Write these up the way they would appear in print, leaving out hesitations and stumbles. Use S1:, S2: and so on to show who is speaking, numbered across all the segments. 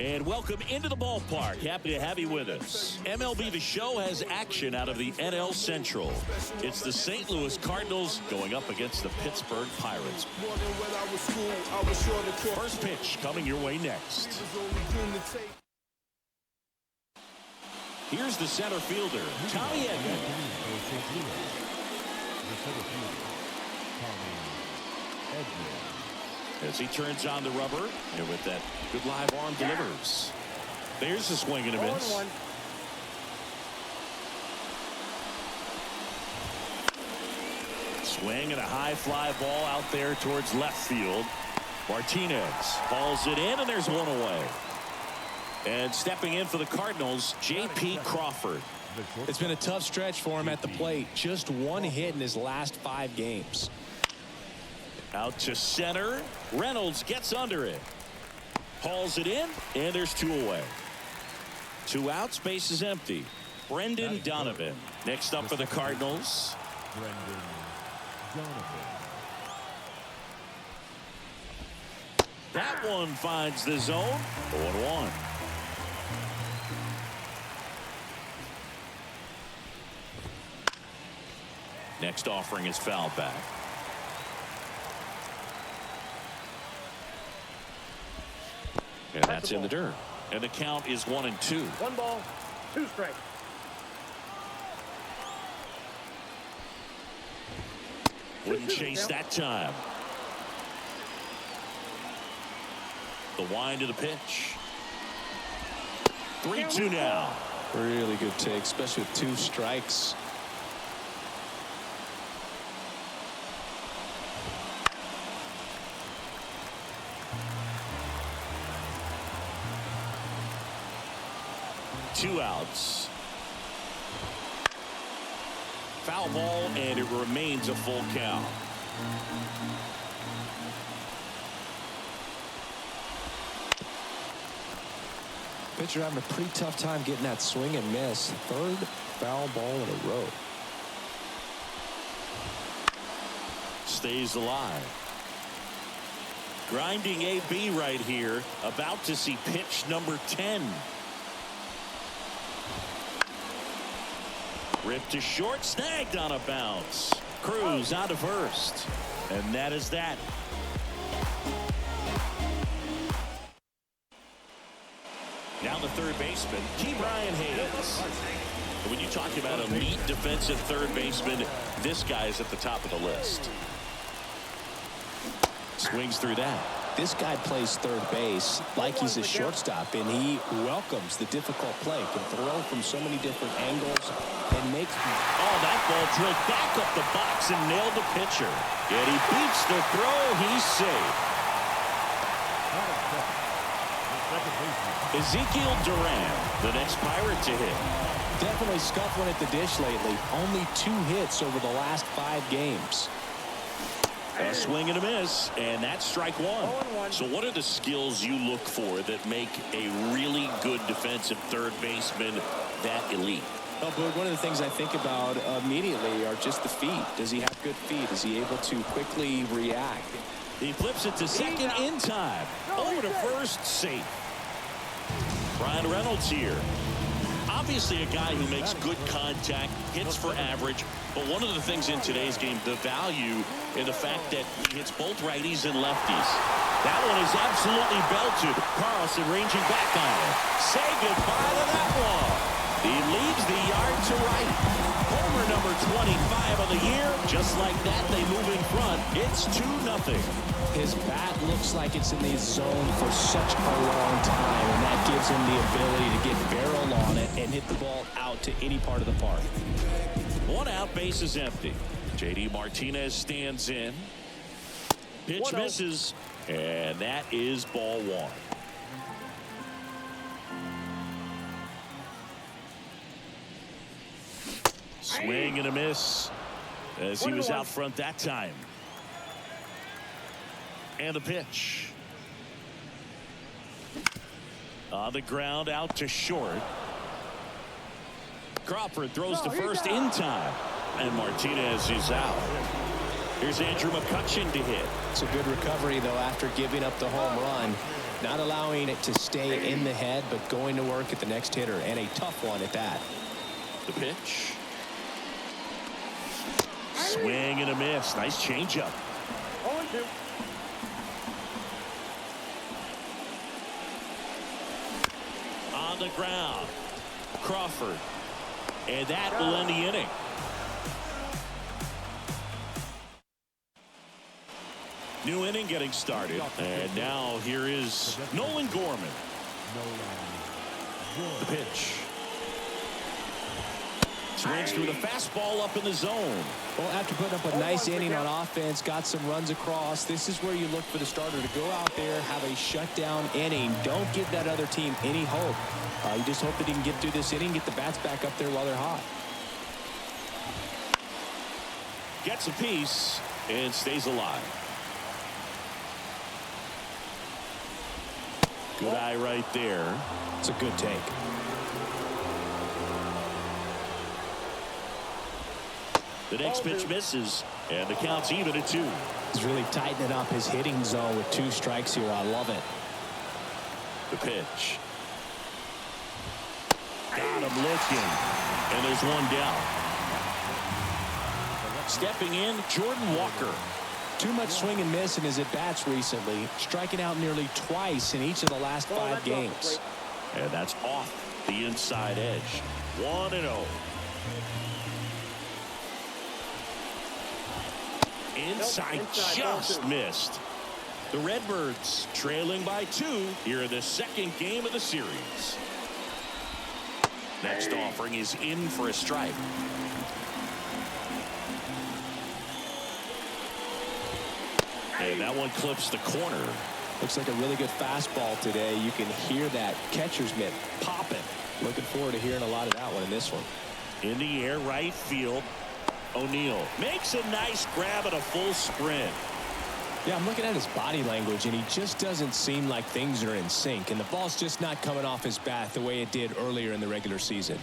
S1: And welcome into the ballpark. Happy to have you with us. MLB The Show has action out of the NL Central. It's the St. Louis Cardinals going up against the Pittsburgh Pirates. First pitch coming your way next. Here's the center fielder, Tommy Edman. As he turns on the rubber, and with that good live arm delivers. There's a swing and a miss. Swing and a high fly ball out there towards left field. Martinez hauls it in, and there's one away. And stepping in for the Cardinals, J.P. Crawford.
S2: It's been a tough stretch for him at the plate. Just one hit in his last 5 games.
S1: Out to center. Reynolds gets under it. Hauls it in, and there's 2 away. 2 outs, base is empty. Brendan Donovan next up for the Cardinals.
S3: Brendan Donovan.
S1: That one finds the zone. 0-1. Next offering is foul back. And that's in the dirt. And the count is 1-2.
S4: 1 ball, 2 strikes.
S1: Wouldn't chase that time. The wind of the pitch. 3-2 now.
S2: Really good take, especially with 2 strikes.
S1: Two outs. Foul ball, and it remains a full count.
S2: Pitcher having a pretty tough time getting that swing and miss. 3rd foul ball in a row.
S1: Stays alive. Grinding AB right here. About to see pitch number 10. Ripped to short, snagged on a bounce. Cruz out of first. And that is that. Now the third baseman, Brian Hayes. When you talk about elite defensive third baseman, this guy is at the top of the list. Swings through that.
S2: This guy plays third base like he's a shortstop, and he welcomes the difficult play. Can throw from so many different angles and make.
S1: Oh, that ball drilled back up the box and nailed the pitcher. Yet he beats the throw. He's safe. Ezekiel Duran, the next Pirate to hit.
S2: Definitely scuffling at the dish lately. Only 2 hits over the last 5 games.
S1: A swing and a miss, and that's strike 1. So what are the skills you look for that make a really good defensive third baseman that elite?
S2: Oh, but one of the things I think about immediately are just the feet. Does he have good feet? Is he able to quickly react?
S1: He flips it to second in time. Over to first, safe. Brian Reynolds here. Obviously a guy who makes good contact, hits for average, but one of the things in today's game, the value in the fact that he hits both righties and lefties. That one is absolutely belted. Carlson ranging back on it. Say goodbye to that one. He leaves the yard to right. Homer number 25 of the year. Just like that, they move in front. It's 2-0.
S2: His bat looks like it's in the zone for such a long time, and that gives him the ability to get barrel on it and hit the ball out to any part of the park.
S1: 1 out, base is empty. J.D. Martinez stands in. Pitch misses, and that is ball 1. Swing and a miss as he was out front that time. And the pitch. On the ground, out to short. Crawford throws to first in time. And Martinez is out. Here's Andrew McCutcheon to hit.
S2: It's a good recovery, though, after giving up the home run. Not allowing it to stay in the head, but going to work at the next hitter, and a tough one at that.
S1: The pitch. Swing and a miss. Nice changeup.
S4: 0-2.
S1: On the ground. Crawford. And that will end the inning. New inning getting started. And now here is Nolan Gorman. The pitch. Swings through the fastball up in the zone.
S2: Well, after putting up a nice inning on offense, got some runs across, this is where you look for the starter to go out there, have a shutdown inning. Don't give that other team any hope. You just hope that he can get through this inning, get the bats back up there while they're hot.
S1: Gets a piece and stays alive. Good eye right there.
S2: It's a good take.
S1: The next pitch misses, and the count's even at 2.
S2: He's really tightening up his hitting zone with 2 strikes here. I love it.
S1: The pitch. Got him looking, and there's one down. Stepping in, Jordan Walker.
S2: Too much swing and miss in his at-bats recently, striking out nearly twice in each of the last 5 games.
S1: And that's off the inside edge. 1-0. Inside just missed. The Redbirds trailing by 2 here in the second game of the series. Next offering is in for a strike. And that one clips the corner.
S2: Looks like a really good fastball today. You can hear that catcher's mitt popping. Looking forward to hearing a lot of that one in this one.
S1: In the air, right field. O'Neill makes a nice grab at a full sprint.
S2: Yeah, I'm looking at his body language, and he just doesn't seem like things are in sync, and the ball's just not coming off his bat the way it did earlier in the regular season.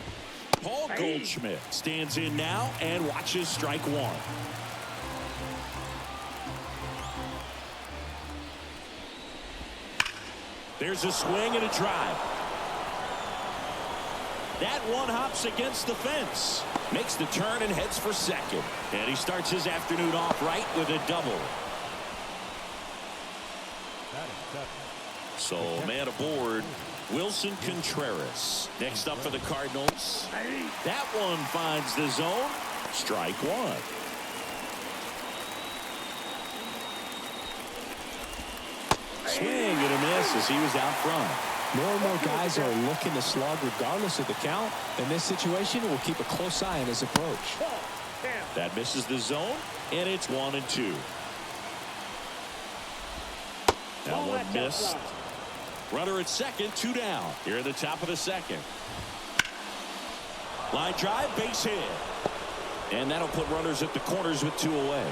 S1: Paul Goldschmidt stands in now and watches strike 1. There's a swing and a drive. That one hops against the fence. Makes the turn and heads for second. And he starts his afternoon off right with a double. So man aboard, Wilson Contreras. Next up for the Cardinals. That one finds the zone. Strike 1. Swing and a miss as he was out front.
S2: More and more guys are looking to slug regardless of the count. In this situation, we'll keep a close eye on his approach.
S1: That misses the zone, and it's 1-2. That one missed. Runner at second, 2 down. Here at the top of the second. Line drive, base hit. And that'll put runners at the corners with 2 away.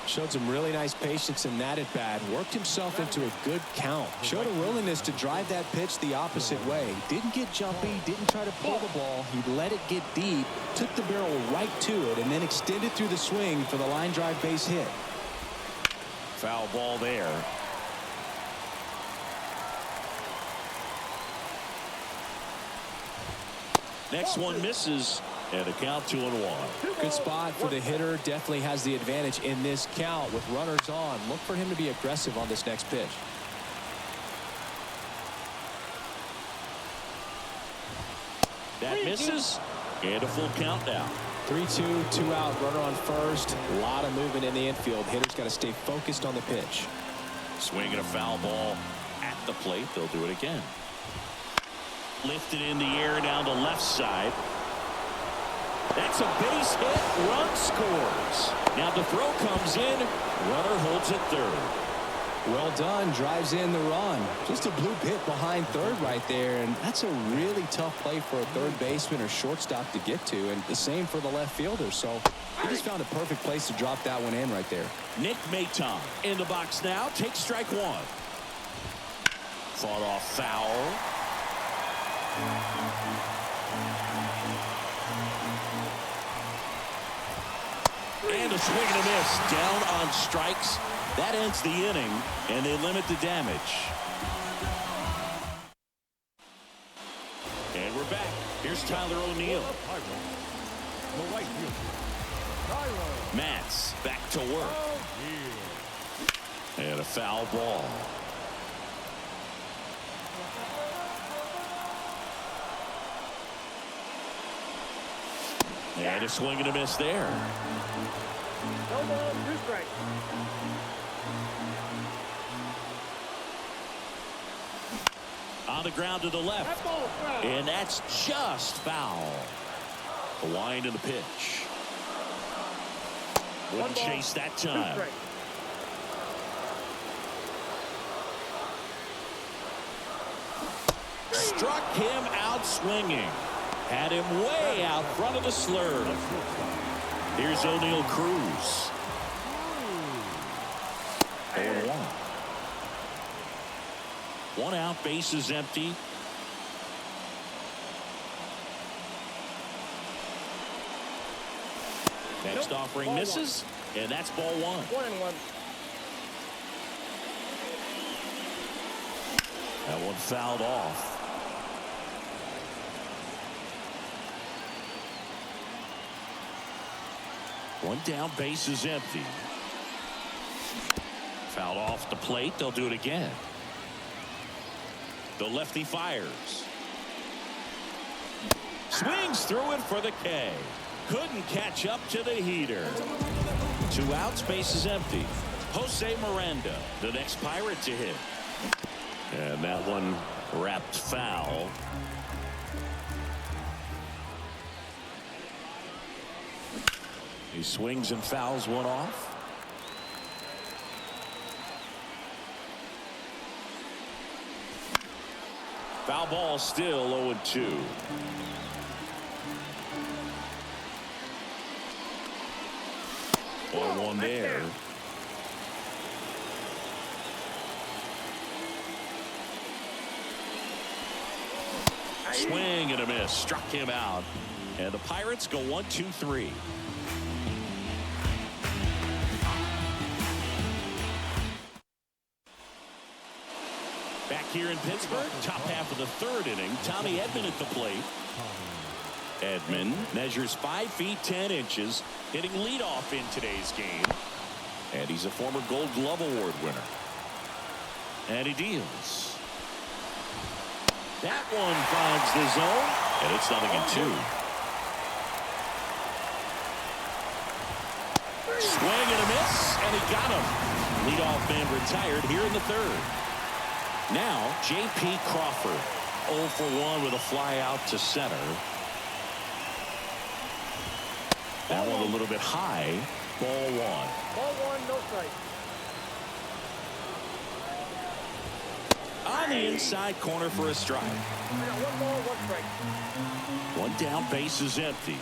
S2: Showed some really nice patience in that at bat. Worked himself into a good count. Showed a willingness to drive that pitch the opposite way. Didn't get jumpy, didn't try to pull the ball. He let it get deep, took the barrel right to it, and then extended through the swing for the line drive base hit.
S1: Foul ball there. Next one misses, and a count 2-1.
S2: Good spot for the hitter. Definitely has the advantage in this count with runners on. Look for him to be aggressive on this next pitch.
S1: That misses, and a full count now.
S2: 3-2, 2 out, runner on first. A lot of movement in the infield. Hitter's got to stay focused on the pitch.
S1: Swinging a foul ball at the plate. They'll do it again. Lifted in the air down the left side. That's a base hit. Run scores. Now the throw comes in. Runner holds it third.
S2: Well done. Drives in the run. Just a bloop hit behind third right there. And that's a really tough play for a third baseman or shortstop to get to. And the same for the left fielder. So he just found a perfect place to drop that one in right there.
S1: Nick Maton in the box now. Takes strike 1. Fought off foul. a swing and a miss. Down on strikes. That ends the inning, and they limit the damage. And we're back. Here's Tyler O'Neill. Matz back to work. And a foul ball. And a swing and a miss there.
S4: No ball, 2 strikes.
S1: On the ground to the left.
S4: That ball's foul.
S1: And that's just foul. The wind and the pitch. Wouldn't chase that
S4: 2
S1: time.
S4: strikes.
S1: Struck him out swinging. Had him way out front of the slurve. Here's O'Neill Cruz. 0-1. 1 out, base is empty. Next offering misses, and that's ball 1.
S4: 1-1.
S1: That one fouled off. One down, base is empty. Fouled off the plate. They'll do it again. The lefty fires. Swings through it for the K. Couldn't catch up to the heater. 2 outs, base is empty. Jose Miranda, the next Pirate to hit. And that one wrapped foul. He swings and fouls one off. Foul ball, still 0-2. One there. Swing and a miss. Struck him out. And the Pirates go 1-2-3. Back here in Pittsburgh, top half of the 3rd inning. Tommy Edman at the plate. Edman measures 5 feet 10 inches, hitting leadoff in today's game. And he's a former Gold Glove Award winner. And he deals. That one finds the zone, and it's 0-2. Swing and a miss, and he got him. Leadoff man retired here in the 3rd. Now, J.P. Crawford, 0 for 1 with a fly out to center. That one a little bit high. Ball 1.
S4: Ball 1, no strike.
S1: On the inside corner for a strike.
S4: 1 ball, 1 strike.
S1: 1 down, base is empty.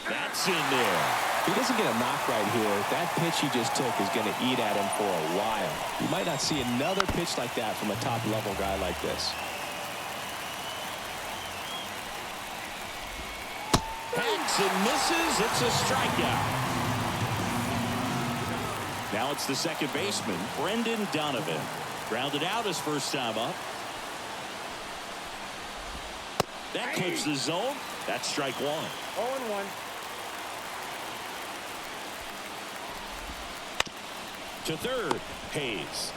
S1: That's in there.
S2: If he doesn't get a knock right here, that pitch he just took is going to eat at him for a while. You might not see another pitch like that from a top-level guy like this.
S1: Hacks and misses. It's a strikeout. Now it's the second baseman, Brendan Donovan. Grounded out his first time up. That clips the zone. That's strike 1.
S4: 0-1.
S1: To third, Hayes.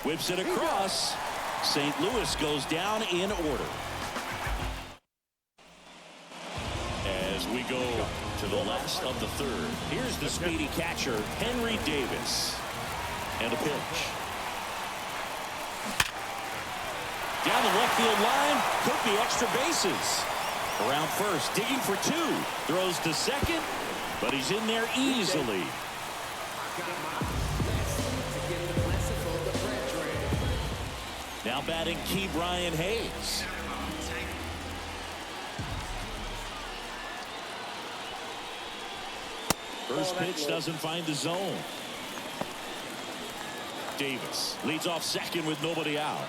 S1: Whips it across. St. Louis goes down in order. As we go to the last of the 3rd. Here's the speedy catcher, Henry Davis. And a pitch. Down the left field line. Could be extra bases. Around first, digging for 2. Throws to second, but he's in there easily. Now batting Key Brian Hayes. First pitch doesn't find the zone. Davis leads off second with nobody out.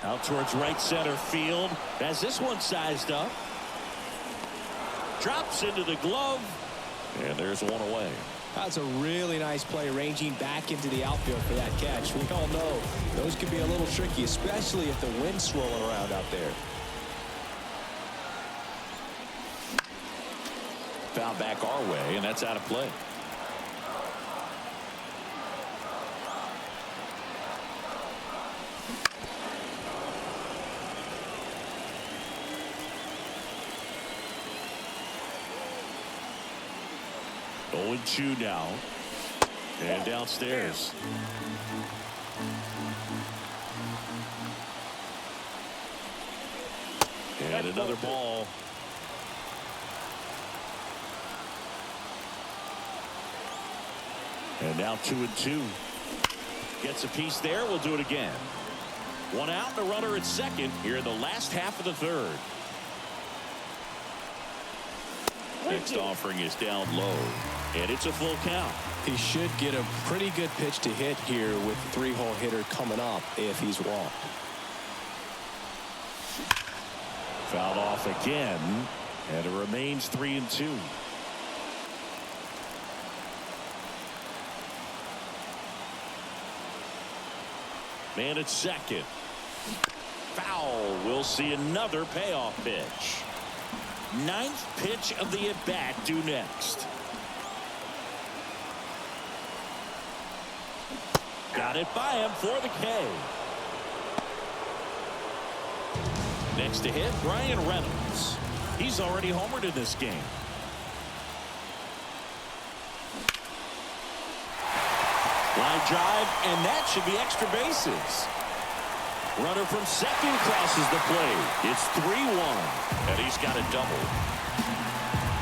S1: Out towards right center field. Has this one sized up. Drops into the glove. And there's one away.
S2: That's a really nice play, ranging back into the outfield for that catch. We all know those can be a little tricky, especially if the wind's swirling around out there.
S1: Foul back our way, and that's out of play. Going 2 now. And downstairs. And another ball. And now 2-2. Gets a piece there. We'll do it again. 1 out and a runner at second here in the last half of the third. Next offering is down low. And it's a full count.
S2: He should get a pretty good pitch to hit here with the 3-hole hitter coming up if he's walked.
S1: Fouled off again. And it remains 3-2. Man at second. Foul. We'll see another payoff pitch. 9th pitch of the at-bat due next. Got it by him for the K. Next to hit, Brian Reynolds. He's already homered in this game. Line drive, and that should be extra bases. Runner from second crosses the plate. It's 3-1, and he's got a double.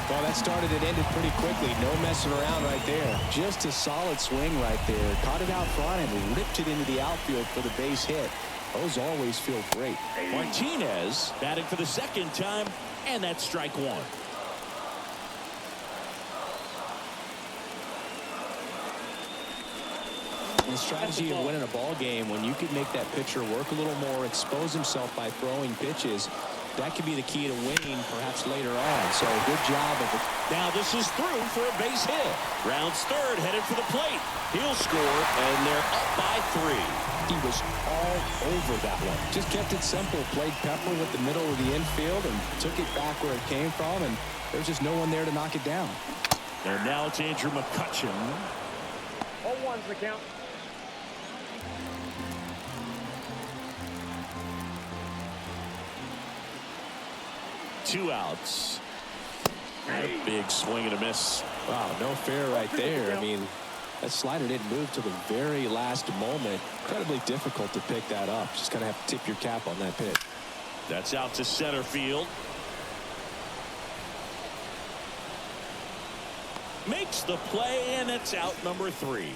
S2: Well, that started and ended pretty quickly. No messing around right there. Just a solid swing right there. Caught it out front and ripped it into the outfield for the base hit. Those always feel great.
S1: Martinez batting for the second time, and that's strike 1.
S2: The strategy of winning a ball game, when you can make that pitcher work a little more, expose himself by throwing pitches, that could be the key to winning perhaps later on. So good job of it.
S1: Now this is through for a base hit. Rounds third, headed for the plate. He'll score, and they're up by 3.
S2: He was all over that one. Just kept it simple. Played pepper with the middle of the infield and took it back where it came from, and there's just no one there to knock it down.
S1: And now it's Andrew McCutchen.
S4: 0-1's the count.
S1: Two outs. And a big swing and a miss.
S2: Wow, no fair right there. I mean, that slider didn't move till the very last moment. Incredibly difficult to pick that up. Just gonna have to tip your cap on that pitch.
S1: That's out to center field. Makes the play, and it's out number 3.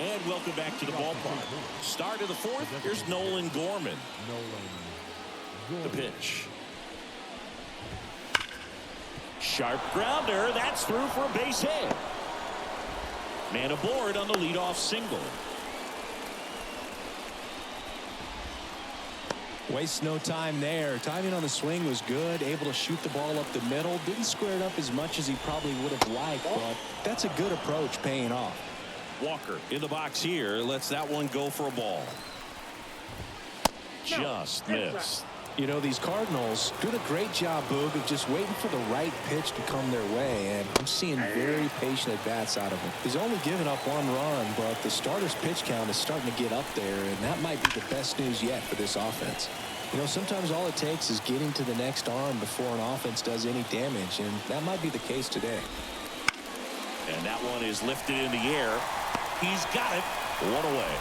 S1: And welcome back to the ballpark. Start of the 4th. Here's Nolan Gorman. The pitch. Sharp grounder. That's through for a base hit. Man aboard on the leadoff single.
S2: Waste no time there. Timing on the swing was good. Able to shoot the ball up the middle. Didn't square it up as much as he probably would have liked, but that's a good approach, paying off.
S1: Walker in the box here. Lets that one go for a ball. Just missed.
S2: You know, these Cardinals doing a great job, Boog, of just waiting for the right pitch to come their way, and I'm seeing very patient at-bats out of him. He's only given up 1 run, but the starter's pitch count is starting to get up there, and that might be the best news yet for this offense. You know, sometimes all it takes is getting to the next arm before an offense does any damage, and that might be the case today.
S1: And that one is lifted in the air. He's got it. 1 away.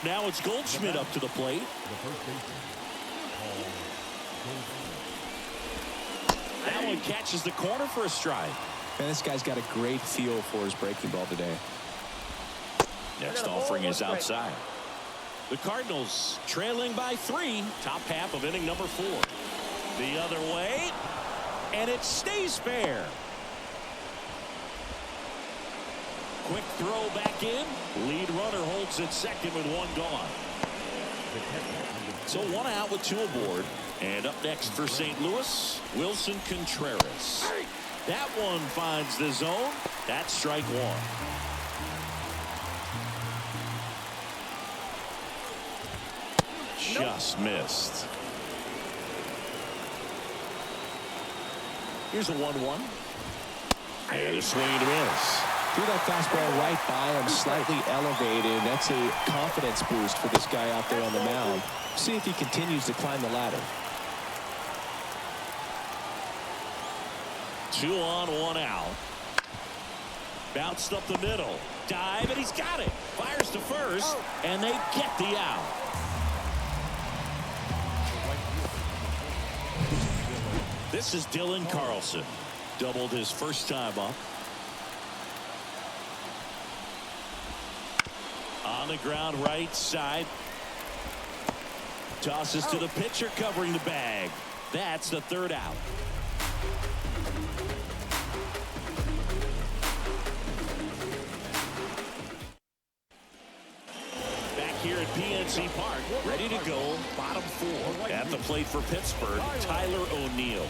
S1: Now it's Goldschmidt up to the plate. That one catches the corner for a strike.
S2: Man, this guy's got a great feel for his breaking ball today.
S1: Next offering is outside. The Cardinals trailing by 3. Top half of inning number 4. The other way. And it stays fair. Quick throw back in. Lead runner holds at second with one gone. So one out with two aboard. And up next for St. Louis, Wilson Contreras. That one finds the zone. That's strike one. Just missed. Here's a 1-1. And a swing and a miss.
S2: Threw that fastball right by him, slightly elevated. That's a confidence boost for this guy out there on the mound. See if he continues to climb the ladder.
S1: 2 on, 1 out. Bounced up the middle. Dive, and he's got it. Fires to first, and they get the out. This is Dylan Carlson. Doubled his first time up. On the ground right side. Tosses to the pitcher covering the bag. That's the third out. Back here at PNC Park, ready to go. Bottom 4 at the plate for Pittsburgh. Tyler O'Neill.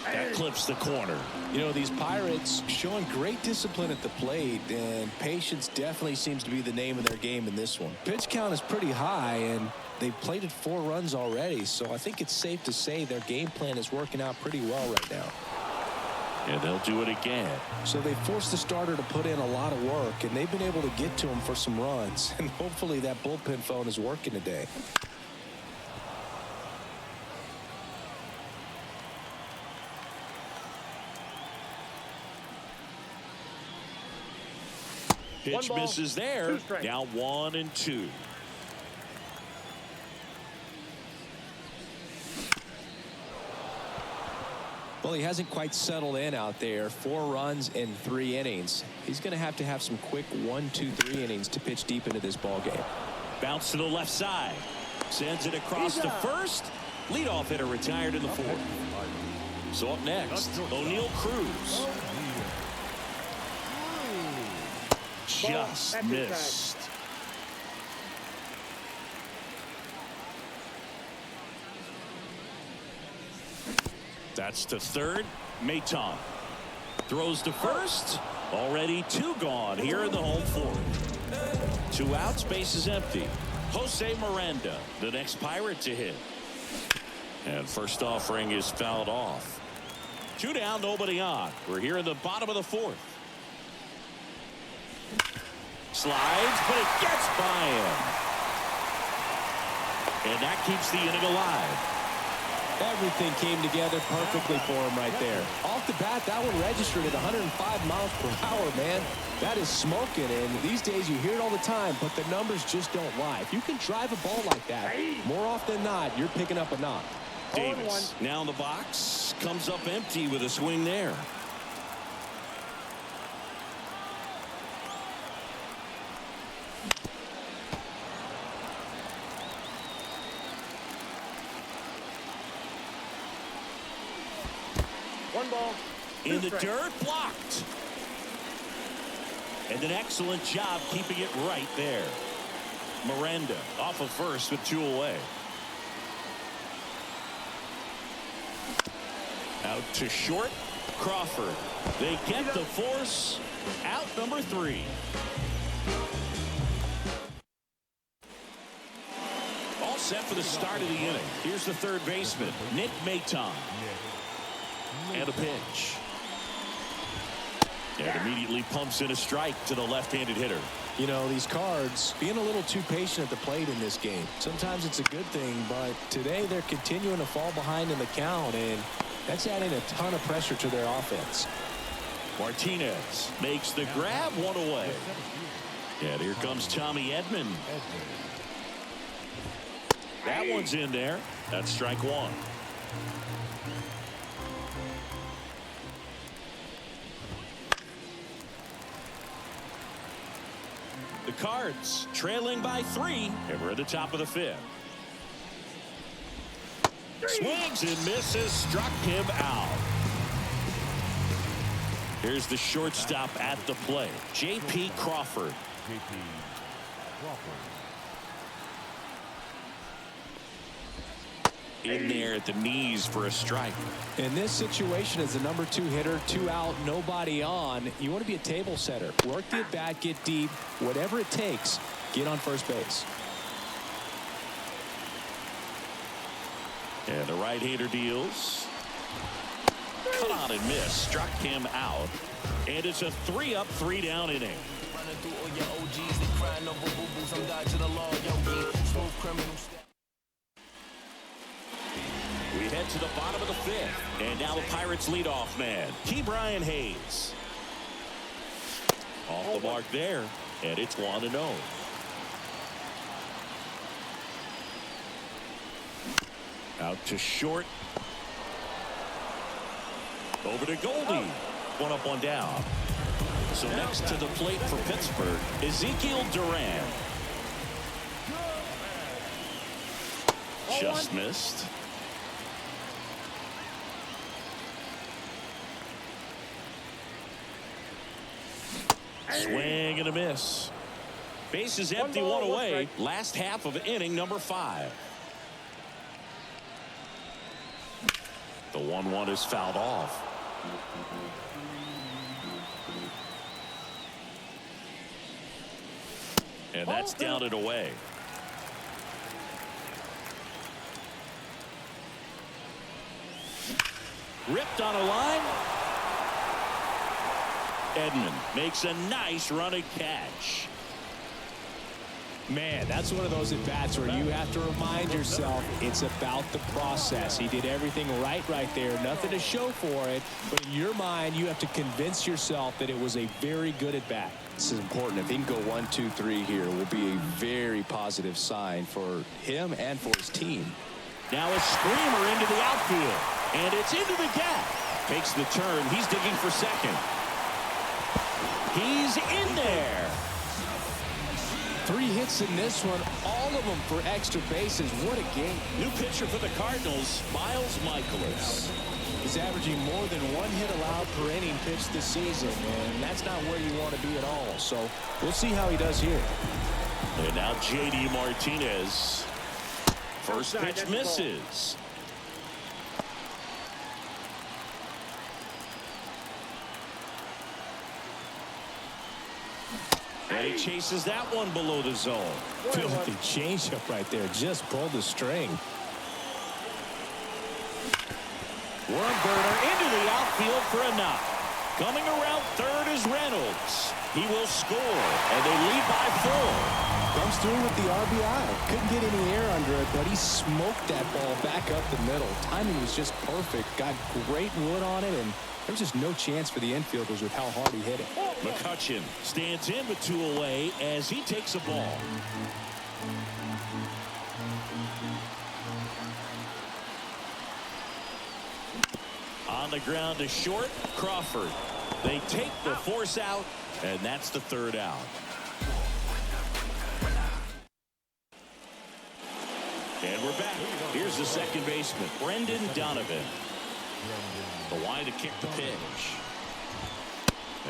S1: That clips the corner.
S2: You know, these Pirates showing great discipline at the plate, and patience definitely seems to be the name of their game in this one. Pitch count is pretty high, and they've plated 4 runs already, so I think it's safe to say their game plan is working out pretty well right now.
S1: And they'll do it again.
S2: So they forced the starter to put in a lot of work, and they've been able to get to him for some runs, and hopefully that bullpen phone is working today.
S1: Pitch misses there. Now 1-2.
S2: Well, he hasn't quite settled in out there. 4 runs in 3 innings. He's going to have some quick 1, 2, 3 innings to pitch deep into this ball game.
S1: Bounce to the left side. Sends it across to first. Leadoff hitter retired in the 4th. So up next, O'Neill Cruz. Just missed. That's to third. Maton throws to first. Already 2 gone here in the home 4th. 2 outs, base is empty. Jose Miranda, the next Pirate to hit. And first offering is fouled off. 2 down, nobody on. We're here in the bottom of the 4th. Slides, but it gets by him. And that keeps the inning alive.
S2: Everything came together perfectly for him right there. Off the bat, that one registered at 105 miles per hour, man. That is smoking, and these days you hear it all the time, but the numbers just don't lie. If you can drive a ball like that, more often than not, you're picking up a knock.
S1: Davis now in the box, comes up empty with a swing there. In the dirt, blocked. And an excellent job keeping it right there. Miranda off of first with 2 away. Out to short. Crawford. They get the force. Out number 3. All set for the start of the inning. Here's the third baseman, Nick Maton. And a pitch. And immediately pumps in a strike to the left-handed hitter.
S2: You know, these Cards being a little too patient at the plate in this game. Sometimes it's a good thing, but today they're continuing to fall behind in the count, and that's adding a ton of pressure to their offense.
S1: Martinez makes the grab, 1 away. And here comes Tommy Edman. That one's in there. That's strike 1. The Cards trailing by 3, and we're at the top of the 5th. Swings and misses, struck him out. Here's the shortstop at the plate, J.P. Crawford.
S3: J.P. Crawford.
S1: In there at the knees for a strike.
S2: In this situation, as the number 2 hitter, 2 out, nobody on, you want to be a table setter. Work the at bat, get deep, whatever it takes, get on first base.
S1: And the right-hander deals. Cut on and miss. Struck him out. And it's a 3-up, 3-down inning. We head to the bottom of the 5th. And now the Pirates leadoff man, Ke'Bryan Hayes. Off the mark there. And it's 1-0. Out to short. Over to Goldie. 1 up, 1 down. So next to the plate for Pittsburgh, Ezekiel Duran. Just missed. Swing and a miss. Base is empty, 1 away. Last half of inning number 5. The 1-1 is fouled off. And that's down and away. Ripped on a line. Edman makes a nice running catch.
S2: Man, that's one of those at-bats where you have to remind yourself it's about the process. He did everything right there. Nothing to show for it. But in your mind, you have to convince yourself that it was a very good at-bat. This is important. If he can go 1, 2, 3 here, it will be a very positive sign for him and for his team.
S1: Now a screamer into the outfield. And it's into the gap. Makes the turn. He's digging for second. He's in there.
S2: 3 hits in this one, all of them for extra bases. What a game.
S1: New pitcher for the Cardinals, Miles Michaelis.
S2: He's averaging more than 1 hit allowed per inning pitched this season, and that's not where you want to be at all. So we'll see how he does here.
S1: And now J.D. Martinez. First pitch misses. And he chases that one below the zone.
S2: Filthy changeup right there. Just pulled the string.
S1: Worm burner into the outfield for a knock. Coming around third is Reynolds. He will score, and they lead by 4.
S2: Comes through with the RBI. Couldn't get any air under it, but he smoked that ball back up the middle. Timing was just perfect. Got great wood on it, and there was just no chance for the infielders with how hard he hit it.
S1: McCutchen stands in with 2 away as he takes a ball. On the ground to short, Crawford. They take the force out, and that's the 3rd out. And we're back. Here's the second baseman, Brendan Donovan. The line to kick the pitch.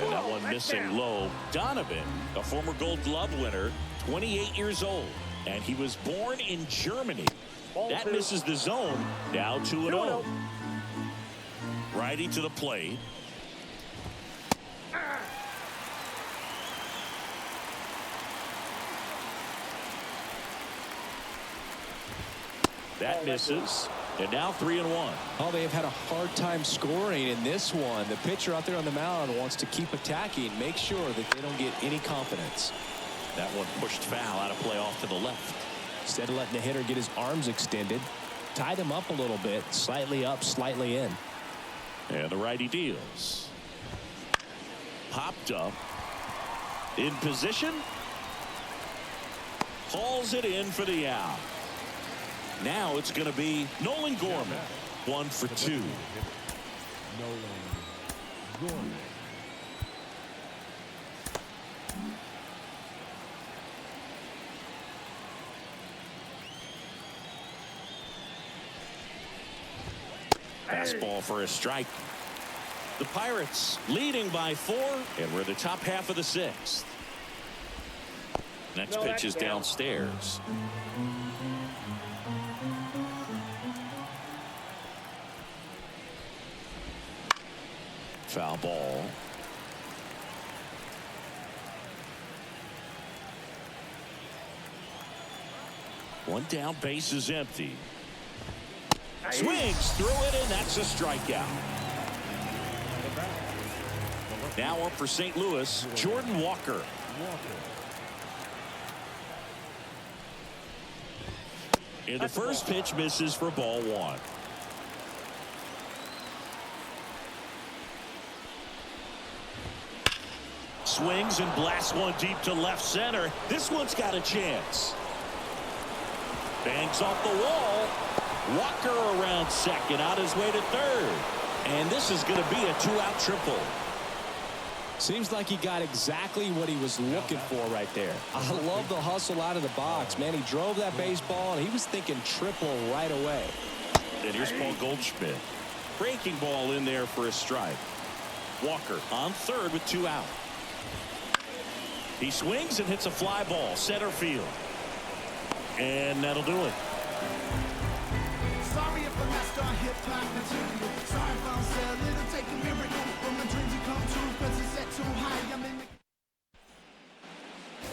S1: And that one missing low. Donovan, a former Gold Glove winner, 28 years old. And he was born in Germany. That misses the zone. Now 2-0. Righty to the plate. That misses. And now 3-1.
S2: Oh, they have had a hard time scoring in this one. The pitcher out there on the mound wants to keep attacking, make sure that they don't get any confidence.
S1: That one pushed foul out of play off to the left.
S2: Instead of letting the hitter get his arms extended, tied him up a little bit, slightly up, slightly in.
S1: And the righty deals. Popped up. In position. Hauls it in for the out. Now it's going to be Nolan Gorman. 1 for 2.
S3: Nolan Gorman.
S1: Fastball for a strike. The Pirates leading by 4, and we're in the top half of the 6th. Next pitch is downstairs. Foul ball. One down, base is empty. Swings through it, and that's a strikeout. Now up for St. Louis, Jordan Walker. And the first pitch misses for ball 1. Swings and blasts one deep to left center. This one's got a chance. Bangs off the wall. Walker around second, on his way to third. And this is going to be a 2-out triple.
S2: Seems like he got exactly what he was looking for right there. I love the hustle out of the box, man. He drove that baseball, and he was thinking triple right away.
S1: And here's Paul Goldschmidt. Breaking ball in there for a strike. Walker on third with 2 out. He swings and hits a fly ball, center field. And that'll do it.
S5: Sorry if I messed on hip-hop material. Sorry if I'm selling. It'll take a miracle for my dreams to come true. Cause it's set too high. I'm in the...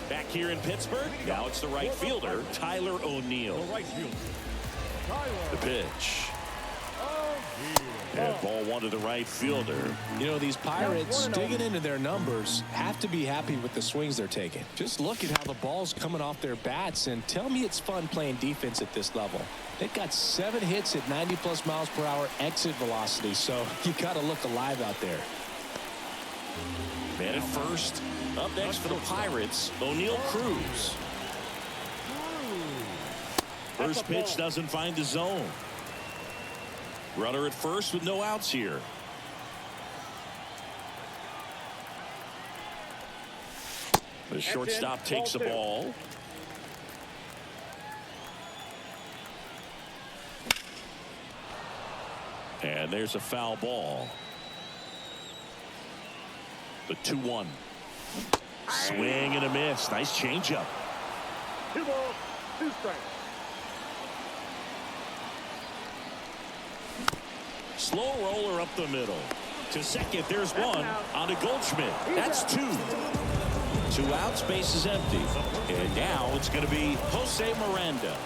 S1: Back here in Pittsburgh, now it's the right fielder, Tyler O'Neill. The pitch. And ball 1 to the right fielder.
S2: You know, these Pirates, digging into their numbers, have to be happy with the swings they're taking. Just look at how the ball's coming off their bats, and tell me it's fun playing defense at this level. They've got 7 hits at 90+ miles per hour exit velocity, so you got to look alive out there.
S1: Man at first. Up next for the Pirates, O'Neill Cruz. First pitch doesn't find the zone. Runner at first with no outs here. The shortstop takes the ball. And there's a foul ball. The 2-1. Swing and a miss. Nice changeup.
S4: 2 balls, 2 strikes.
S1: Slow roller up the middle. To second, there's one. On to Goldschmidt. That's 2. 2 outs, base is empty. And now it's going to be Jose Miranda.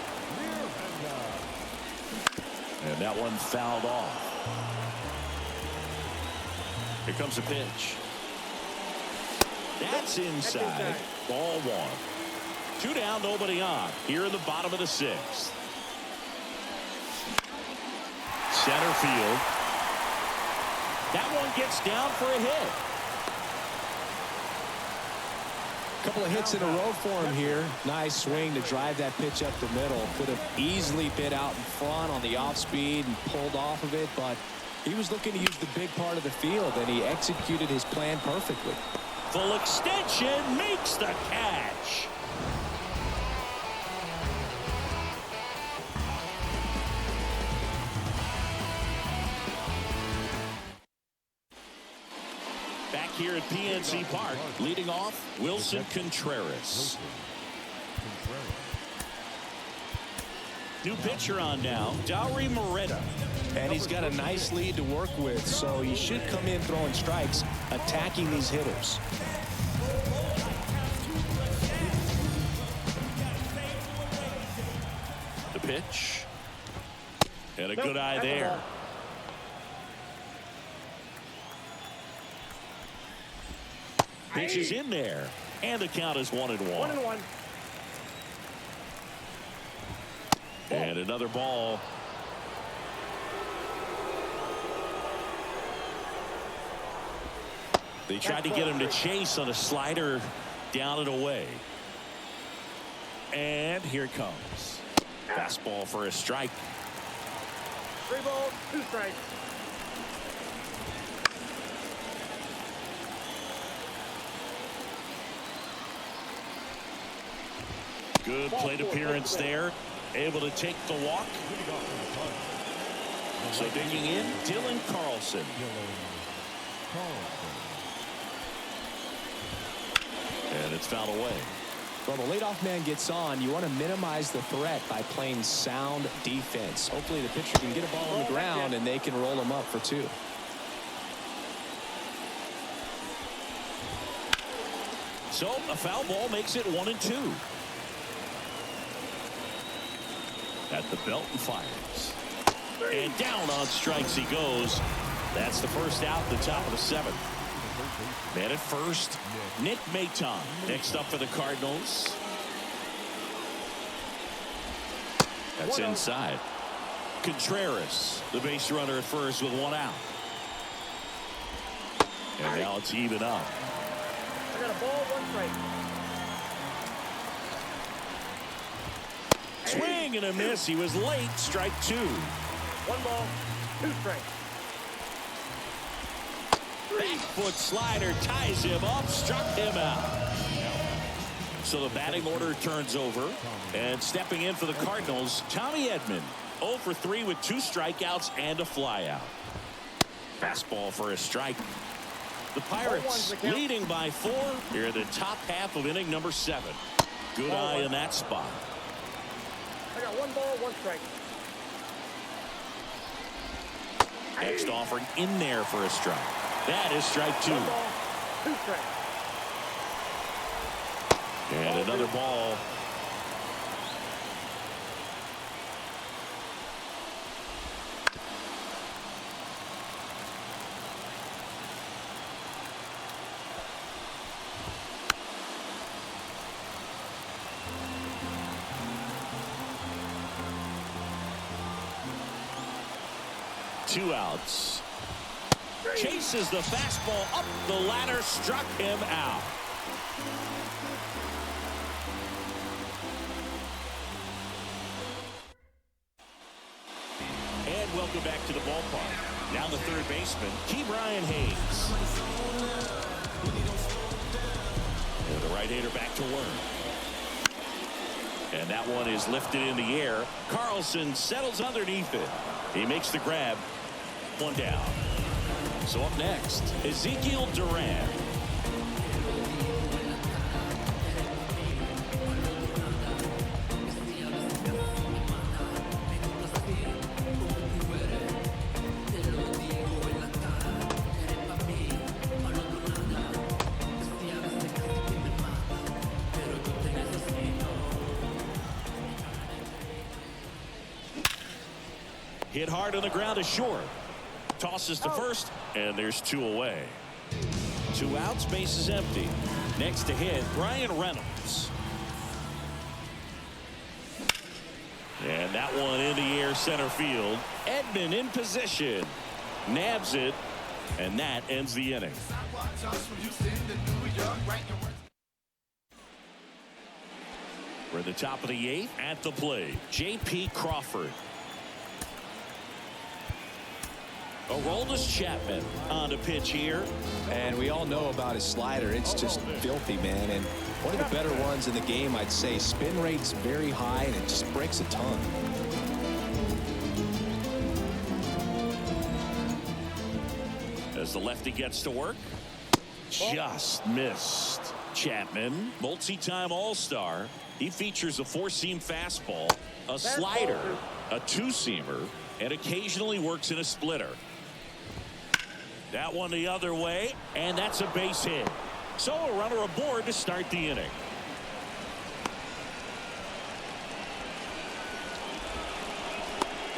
S1: And that one fouled off. Here comes a pitch. That's inside. Ball 1. 2 down, nobody on. Here in the bottom of the 6th. Center field. That one gets down for a hit.
S2: Couple of hits in a row for him here. Nice swing to drive that pitch up the middle. Could have easily been out in front on the off speed and pulled off of it, but he was looking to use the big part of the field, and he executed his plan perfectly.
S1: Full extension, makes the catch. Back here at PNC Park, leading off, Wilson Contreras. New pitcher on now, Dauri Moreta.
S2: And he's got a nice lead to work with, so he should come in throwing strikes, attacking these hitters.
S1: The pitch. And a good eye there. Pitch is in there. And the count is 1-1.
S4: 1-1.
S1: And another ball. They tried to get him to chase on a slider down and away. And here it comes. Fastball for a strike.
S4: 3 balls, 2 strikes.
S1: Good plate appearance there. Able to take the walk. So digging in, Dylan Carlson. And it's fouled away.
S2: Well, the leadoff man gets on. You want to minimize the threat by playing sound defense. Hopefully the pitcher can get a ball on the ground and they can roll him up for 2.
S1: So a foul ball makes it 1-2. At the belt and fires. And down on strikes he goes. That's the first out, the top of the 7th. Man at first, Nick Maton. Next up for the Cardinals. That's inside. Contreras, the base runner at first with 1 out. And now it's even up.
S4: I got a ball, 1 strike.
S1: Swing and a miss. He was late. Strike 2.
S4: 1 ball, 2 strikes.
S1: Back foot slider ties him up, struck him out. So the batting order turns over, and stepping in for the Cardinals, Tommy Edman, 0 for 3 with 2 strikeouts and a flyout. Fastball for a strike. The Pirates leading by 4 here in the top half of inning number 7. Good eye in that spot.
S4: I got 1 ball, 1 strike.
S1: Next offering in there for a strike. That is strike 2.
S4: 1 ball, 2 strikes.
S1: And another ball. Two outs. Chases the fastball up the ladder, struck him out. And welcome back to the ballpark. Now the third baseman, Brian Hayes. And the right-hander back to work. And that one is lifted in the air. Carlson settles underneath it. He makes the grab. 1 down. So up next, Ezekiel Duran. Hit hard on the ground to short. Tosses to first, and there's 2 away. 2 outs, base is empty. Next to hit, Brian Reynolds. And that one in the air, center field. Edman in position. Nabs it, and that ends the inning. We're at the top of the 8th. At the plate, J.P. Crawford. Aroldis Chapman on the pitch here.
S2: And we all know about his slider. It's just filthy, man. And one of the better ones in the game, I'd say. Spin rate's very high, and it just breaks a ton.
S1: As the lefty gets to work. Just missed. Chapman, multi-time All-Star. He features a 4-seam fastball, a slider, a 2-seamer, and occasionally works in a splitter. That one the other way, and that's a base hit. So a runner aboard to start the inning.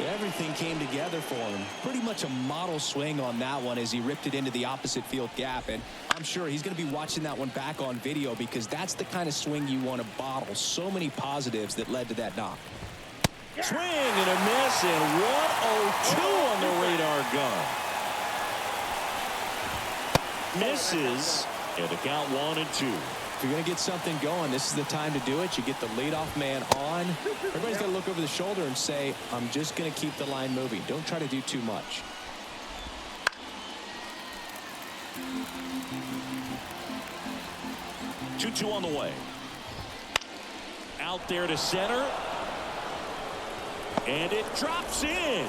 S2: Everything came together for him. Pretty much a model swing on that one as he ripped it into the opposite field gap. And I'm sure he's going to be watching that one back on video because that's the kind of swing you want to bottle. So many positives that led to that knock.
S1: Swing and a miss, and 102 on the radar gun. Misses, and the count 1-2.
S2: If you're going to get something going, this is the time to do it. You get the leadoff man on. Everybody's got to look over the shoulder and say, I'm just going to keep the line moving. Don't try to do too much.
S1: Two on the way. Out there to center. And it drops in.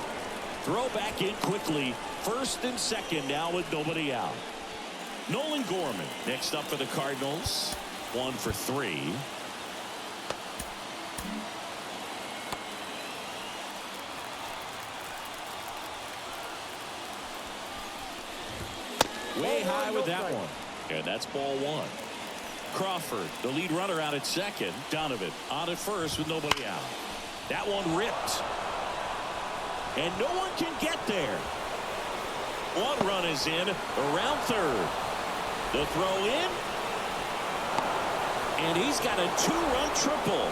S1: Throw back in quickly. First and second now with nobody out. Nolan Gorman next up for the Cardinals. 1 for 3. Way high with that one. And that's ball 1. Crawford, the lead runner, out at second. Donovan on at first with nobody out. That one ripped. And no one can get there. 1 run is in around third. The throw in. And he's got a 2-run triple.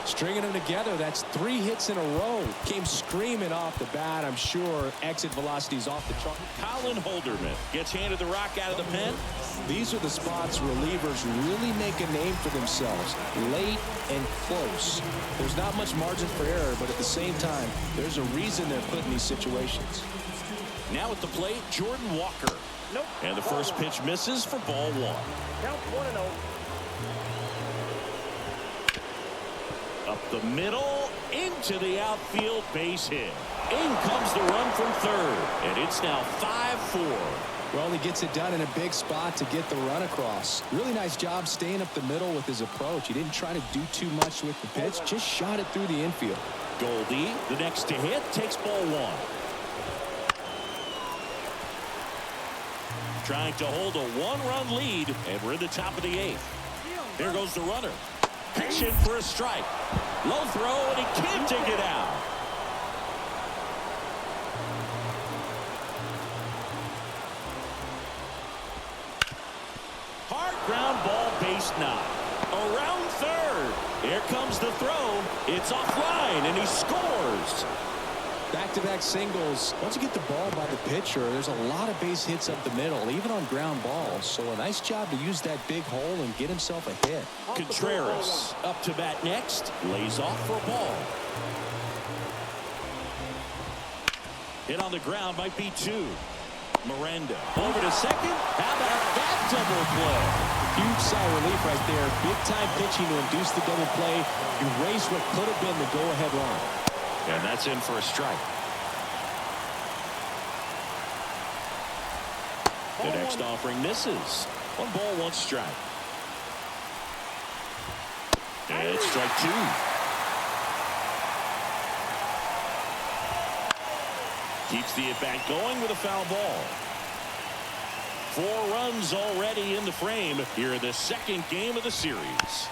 S2: Stringing them together, that's 3 hits in a row. Came screaming off the bat. I'm sure exit velocity's off the chart.
S1: Colin Holderman gets handed the rock out of the pen.
S2: These are the spots relievers really make a name for themselves. Late and close. There's not much margin for error, but at the same time, there's a reason they're put in these situations.
S1: Now at the plate, Jordan Walker.
S4: Nope.
S1: And the first pitch misses for ball 1.
S4: Count 1-0.
S1: Up the middle, into the outfield, base hit. In comes the run from third, and it's now 5-4.
S2: Well, he gets it done in a big spot to get the run across. Really nice job staying up the middle with his approach. He didn't try to do too much with the pitch, just shot it through the infield.
S1: Goldie, the next to hit, takes ball 1. Trying to hold a 1-run lead, and we're in the top of the 8th. Here goes the runner. Pitch in for a strike. Low throw, and he can't take it out. Hard ground ball, base knock. Around third. Here comes the throw. It's offline, and he scores.
S2: Back-to-back singles. Once you get the ball by the pitcher, there's a lot of base hits up the middle, even on ground balls. So a nice job to use that big hole and get himself a hit.
S1: Contreras up to bat next. Lays off for a ball. Hit on the ground might be 2. Miranda over to second. How about that double play?
S2: Huge sigh of relief right there. Big-time pitching to induce the double play. Erase what could have been the go-ahead run.
S1: And that's in for a strike. The next offering misses. 1 ball, 1 strike. And it's strike 2. Keeps the at-bat going with a foul ball. 4 runs already in the frame here in the second game of the series.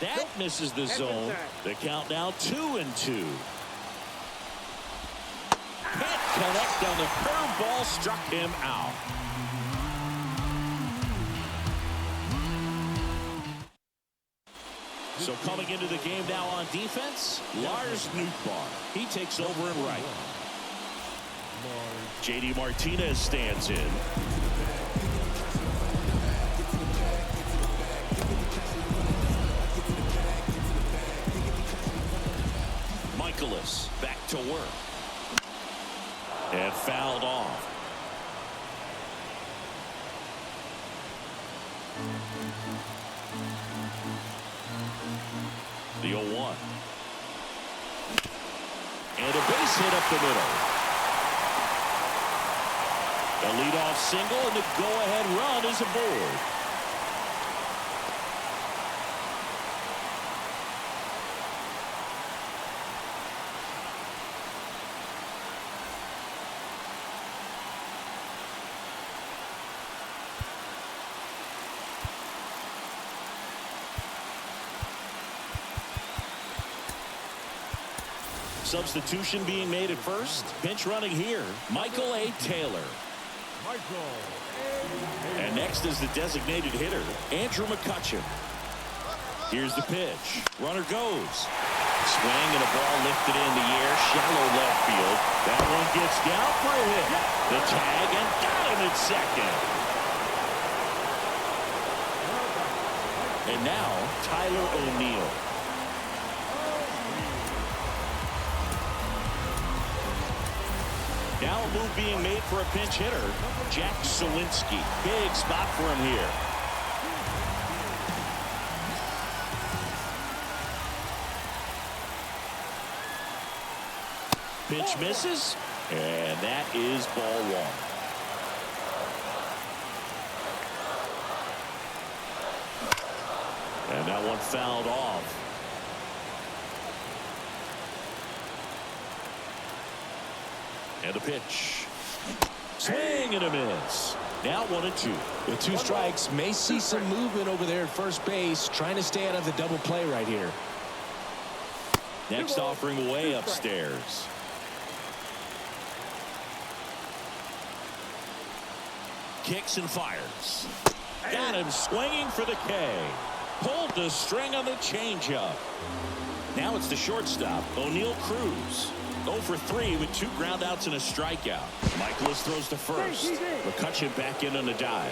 S1: That misses the zone. The count now 2-2. Can't connect on the curveball, struck him out. So coming into the game now on defense, Lars Nootbaar. He takes over in right. J.D. Martinez stands in. Back to work. And fouled off. The 0-1. And a base hit up the middle. A leadoff single, and the go-ahead run is aboard. Substitution being made at first. Pinch running here, Michael A. Taylor. And next is the designated hitter, Andrew McCutchen. Here's the pitch. Runner goes. Swing and a ball lifted in the air, shallow left field. That one gets down for a hit. The tag, and got him at second. And now, Tyler O'Neill. Now a move being made for a pinch hitter, Jack Sawinski. Big spot for him here. Pitch misses, and that is ball one. And that one fouled off. And a pitch. Swing and a miss. Now 1-2.
S2: With 2 strikes, may see some movement over there at first base, trying to stay out of the double play right here.
S1: Next offering way upstairs. Kicks and fires. Got him swinging for the K. Pulled the string on the changeup. Now it's the shortstop, O'Neal Cruz. 0 for 3 with 2 groundouts and a strikeout. Michaelis throws to first. McCutcheon back in on the dive.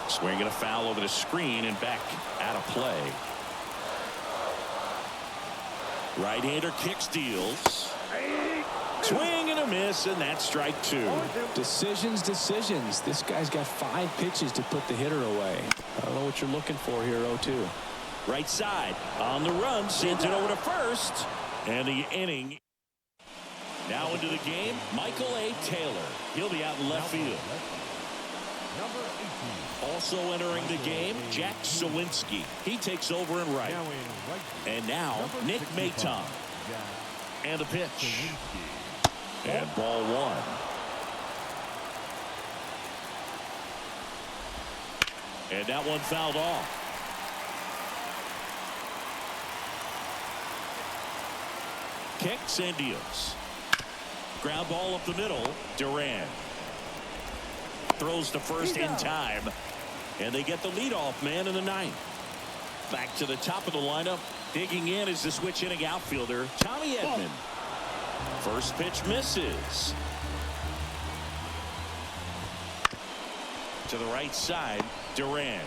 S1: Swinging a foul over the screen and back out of play. Right-hander kicks, deals. Swing and a miss, and that's strike 2.
S2: Decisions. This guy's got 5 pitches to put the hitter away. I don't know what you're looking for here, 0-2.
S1: Right side, on the run, sends it over to first. And the inning. Now into the game, Michael A. Taylor. He'll be out in left field.
S3: Number 18.
S1: Also entering the game, Jack Sawinski. He takes over in right.
S3: Now in right field.
S1: And now,
S3: Number
S1: Nick
S3: 65,
S1: Maton.
S3: Jack
S1: And a pitch.
S3: Skenes.
S1: And ball 1. And that one fouled off. Kicks and deals. Ground ball up the middle. Duran throws to first in time. And they get the leadoff man in the 9th. Back to the top of the lineup. Digging in is the switch inning outfielder, Tommy Edman. First pitch misses. To the right side, Duran.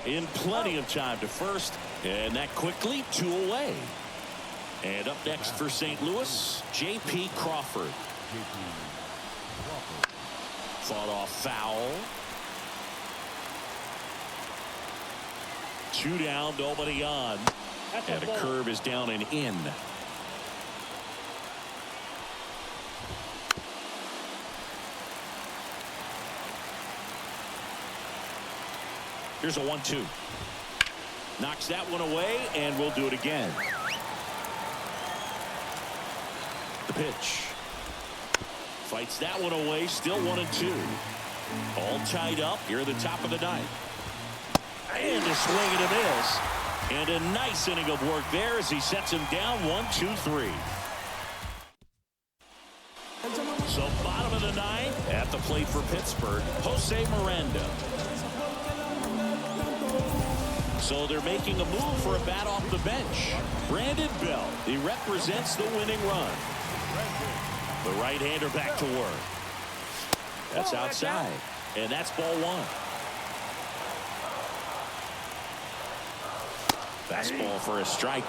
S1: In plenty of time to first. And that quickly 2 away. And up next for St. Louis, J.P. Crawford. Fought off foul. 2 down, nobody on. And a curve is down and in. Here's a 1-2. Knocks that one away, and we'll do it again. The pitch. Fights that one away, still 1-2. All tied up here at the top of the 9th. And a swing and a miss. And a nice inning of work there as he sets him down 1-2-3. So bottom of the 9th at the plate for Pittsburgh, Jose Miranda. So they're making a move for a bat off the bench. Brandon Bell, he represents the winning run. The right-hander back to work. That's outside. And that's ball 1. Fastball for a strike.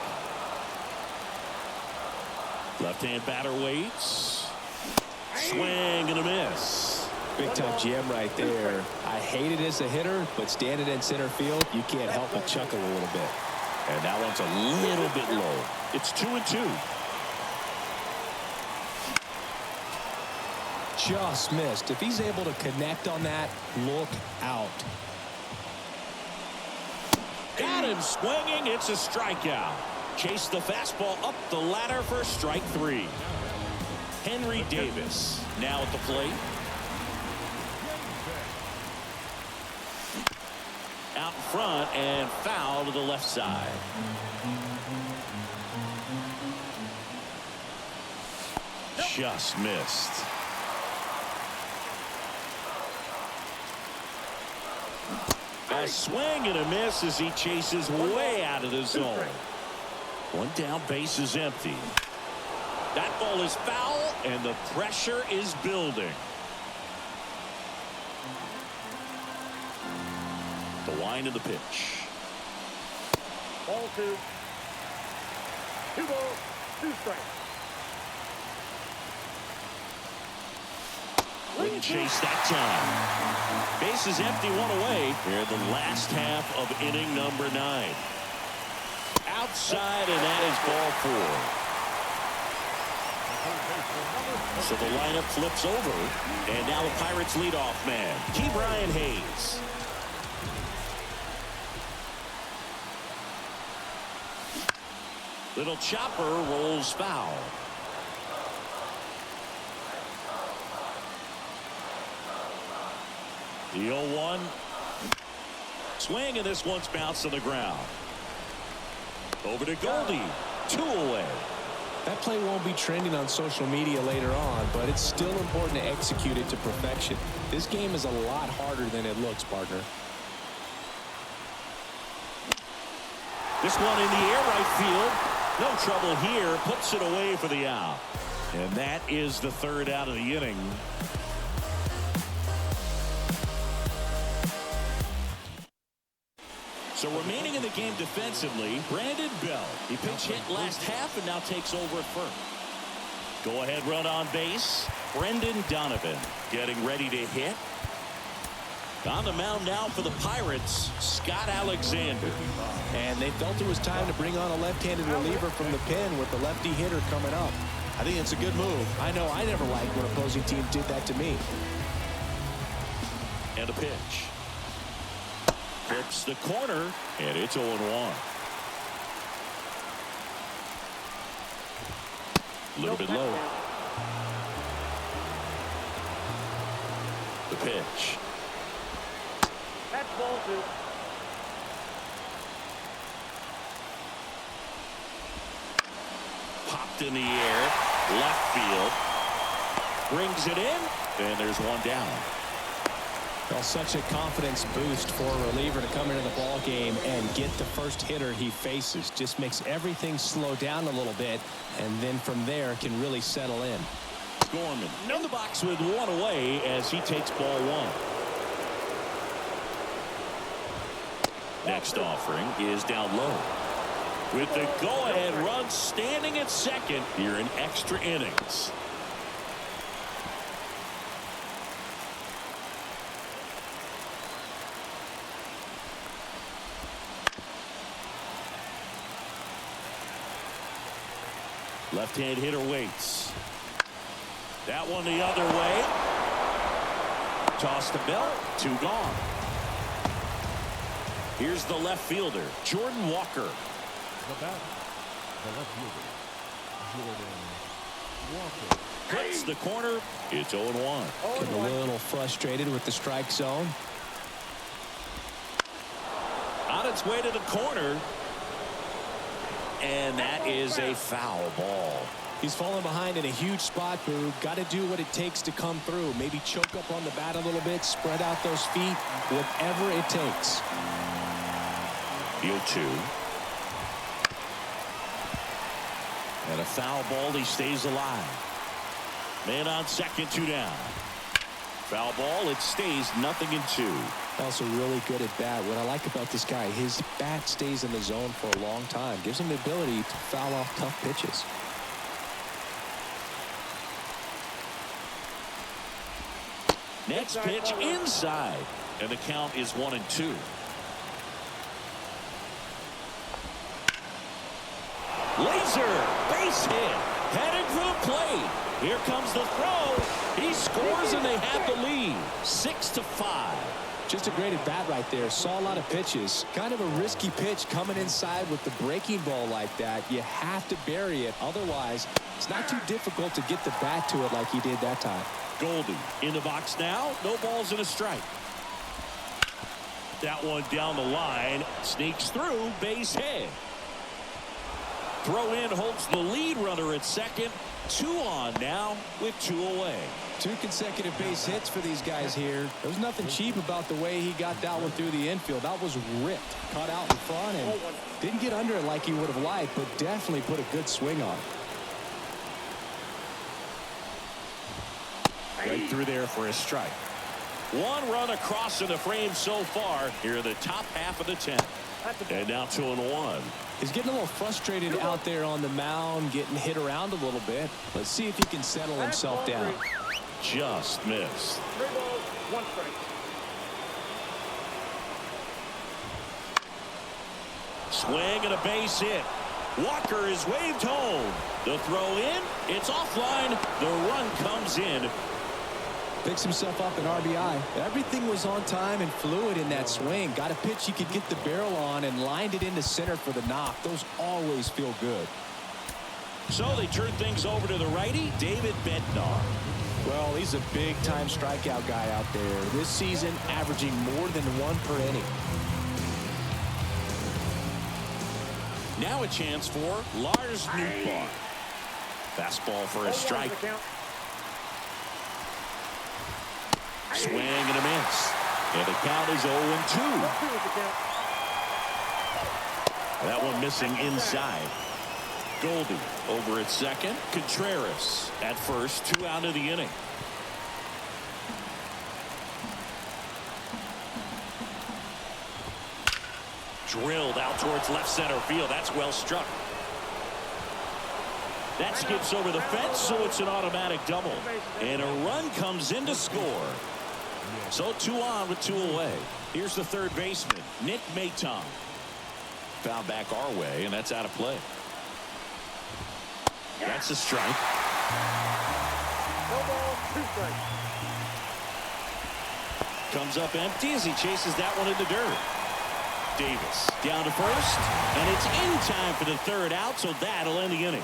S1: Left-hand batter waits. Swing and a miss.
S2: Big time GM right there. I hate it as a hitter, but standing in center field, you can't help but chuckle a little bit.
S1: And that one's a little bit low. It's 2-2.
S2: Just missed. If he's able to connect on that, look out.
S1: Got him swinging. It's a strikeout. Chase the fastball up the ladder for strike 3. Henry Davis now at the plate. Out in front and foul to the left side. Just missed. A swing and a miss as he chases way out of the zone. One down, base is empty. That ball is foul, and the pressure is building. The wind of the pitch.
S4: Ball 2. 2 balls, 2 strikes.
S1: Wouldn't chase that time. Base is empty, one away. Here in the last half of inning number 9. Outside, and that is ball 4. So the lineup flips over, and now the Pirates leadoff man, Brian Hayes. Little chopper rolls foul. The 0-1. Swing, and this one's bounced to the ground. Over to Goldie. 2 away.
S2: That play won't be trending on social media later on, but it's still important to execute it to perfection. This game is a lot harder than it looks, partner.
S1: This one in the air, right field. No trouble here. Puts it away for the out. And that is the 3rd out of the inning. So remaining in the game defensively, Brandon Bell. He pinch hit last half and now takes over at first. Go ahead run on base. Brendan Donovan getting ready to hit. On the mound now for the Pirates, Scott Alexander.
S2: And they felt it was time to bring on a left-handed reliever from the pen with the lefty hitter coming up. I think it's a good move. I know I never liked when opposing teams did that to me.
S1: And a pitch. Flips the corner, and it's 0-1. A little bit low. The pitch.
S4: That's ball 2.
S1: Popped in the air, left field. Brings it in, and there's one down.
S2: Well, such a confidence boost for a reliever to come into the ball game and get the first hitter he faces. Just makes everything slow down a little bit, and then from there can really settle in.
S1: Gorman in the box with 1 away as he takes ball 1. Next offering is down low. With the go-ahead run standing at second here in extra innings. Left-hand hitter waits. That one the other way. Toss to Bell. 2 gone. Here's the left fielder, Jordan Walker.
S3: The batter, the left fielder, Jordan Walker.
S1: Cuts the corner. It's 0-1.
S2: Getting a little frustrated with the strike zone.
S1: On its way to the corner. And that is a foul ball.
S2: He's falling behind in a huge spot, Boog. Got to do what it takes to come through. Maybe choke up on the bat a little bit, spread out those feet, whatever it takes.
S1: The 0-2. And a foul ball. He stays alive. Man on second, 2 down. Foul ball. It stays 0-2.
S2: Also really good at bat. What I like about this guy, his bat stays in the zone for a long time. Gives him the ability to foul off tough pitches.
S1: Next pitch inside. And the count is 1-2. Laser. Base hit. Headed for the plate. Here comes the throw. He scores and they have the lead. 6-5.
S2: Just a great at bat right there. Saw a lot of pitches. Kind of a risky pitch coming inside with the breaking ball like that. You have to bury it. Otherwise, it's not too difficult to get the bat to it like he did that time.
S1: Goldie in the box now. No balls and a strike. That one down the line. Sneaks through. Base hit. Throw in holds the lead runner at second. 2 on now with 2 away.
S2: 2 consecutive base hits for these guys here. There was nothing cheap about the way he got that one through the infield. That was ripped. Caught out in front and didn't get under it like he would have liked, but definitely put a good swing on it.
S1: Right through there for a strike. 1 run across in the frame so far here in the top half of the 10th. And now 2-1.
S2: He's getting a little frustrated out there on the mound, getting hit around a little bit. Let's see if he can settle himself down.
S1: Just missed.
S4: 3 balls, 1 strike.
S1: Swing and a base hit. Walker is waved home. The throw in. It's offline. The run comes in.
S2: Picks himself up an RBI. Everything was on time and fluid in that swing. Got a pitch he could get the barrel on and lined it into center for the knock. Those always feel good.
S1: So they turn things over to the righty, David Bednar.
S2: Well, he's a big-time strikeout guy out there. This season, averaging more than 1 per inning.
S1: Now a chance for Lars Nootbaar. Fastball for a strike. Swing and a miss. And the count is 0-2. That one missing inside. Goldie over at second. Contreras at first. 2 out of the inning. Drilled out towards left center field. That's well struck. That skips over the fence, so it's an automatic double. And a run comes in to score. So 2 on with 2 away. Here's the third baseman, Nick Maton. Foul back our way, and that's out of play. That's a strike.
S4: No ball, 2 strikes.
S1: Comes up empty as he chases that one in the dirt. Davis down to first, and it's in time for the third out, so that'll end the inning.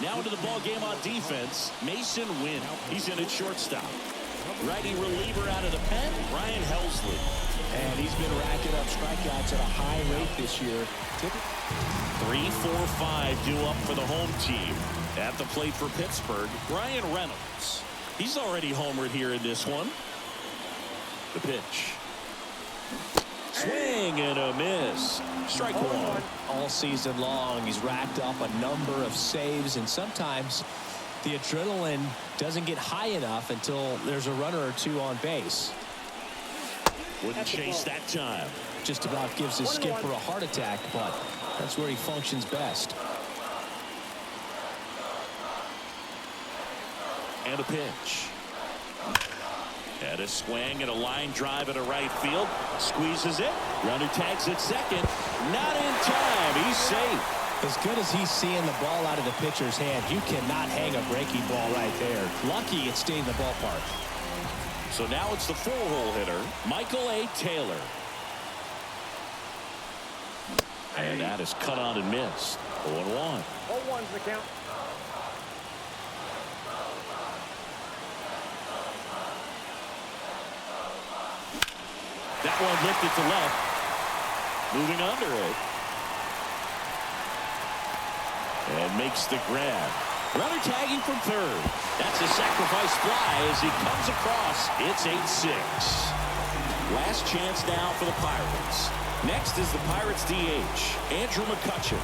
S1: Now into the ball game on defense, Mason Wynn. He's in at shortstop. Righty reliever out of the pen, Ryan Helsley.
S2: And he's been racking up strikeouts at a high rate this year.
S1: 3, 4, 5 due up for the home team. At the plate for Pittsburgh, Brian Reynolds. He's already homered here in this one. The pitch. Swing and a miss. Strike 1.
S2: All season long, he's racked up a number of saves, and sometimes the adrenaline doesn't get high enough until there's a runner or 2 on base.
S1: Wouldn't chase that time.
S2: Just about gives his skipper a heart attack, but that's where he functions best.
S1: And a pitch. And a swing and a line drive at a right field. Squeezes it. Runner tags at second. Not in time. He's safe.
S2: As good as he's seeing the ball out of the pitcher's hand, you cannot hang a breaking ball right there. Lucky it stayed in the ballpark.
S1: So now it's the 4-hole hitter, Michael A. Taylor. And that is cut on and missed. 0-1.
S4: 0-1's the count.
S1: That one lifted to left. Moving under it. And makes the grab. Runner tagging from third. That's a sacrifice fly as he comes across. It's 8-6. Last chance now for the Pirates. Next is the Pirates DH, Andrew McCutchen.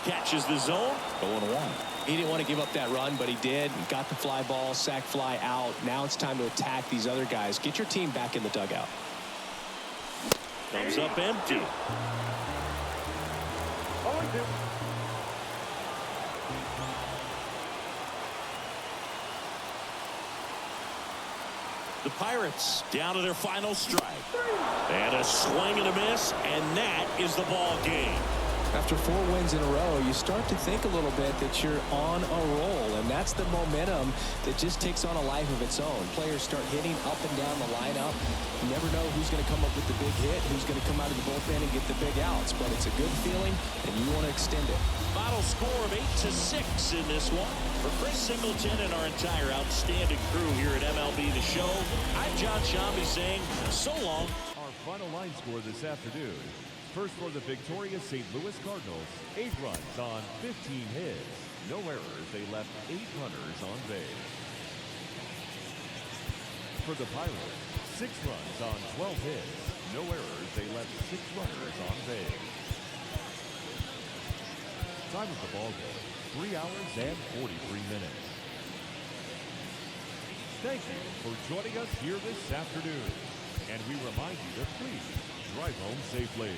S1: Catches the zone. 0-1.
S2: He didn't want to give up that run, but he did. He got the fly ball, sac fly out. Now it's time to attack these other guys. Get your team back in the dugout.
S1: Comes up empty.
S4: 0-2.
S1: The Pirates down to their final strike. And a swing and a miss, and that is the ball game.
S2: After 4 wins in a row, you start to think a little bit that you're on a roll, and that's the momentum that just takes on a life of its own. Players start hitting up and down the lineup. You never know who's going to come up with the big hit, who's going to come out of the bullpen and get the big outs, but it's a good feeling, and you want to extend it.
S1: Final score of 8-6 in this one. For Chris Singleton and our entire outstanding crew here at MLB The Show, I'm John Shambi saying so long.
S3: Our final line score this afternoon. First for the victorious St. Louis Cardinals, 8 runs on 15 hits. No errors, they left 8 runners on base. For the Pirates, 6 runs on 12 hits. No errors, they left 6 runners on base. Time of the ball game, 3 hours and 43 minutes. Thank you for joining us here this afternoon. And we remind you to please drive home safely.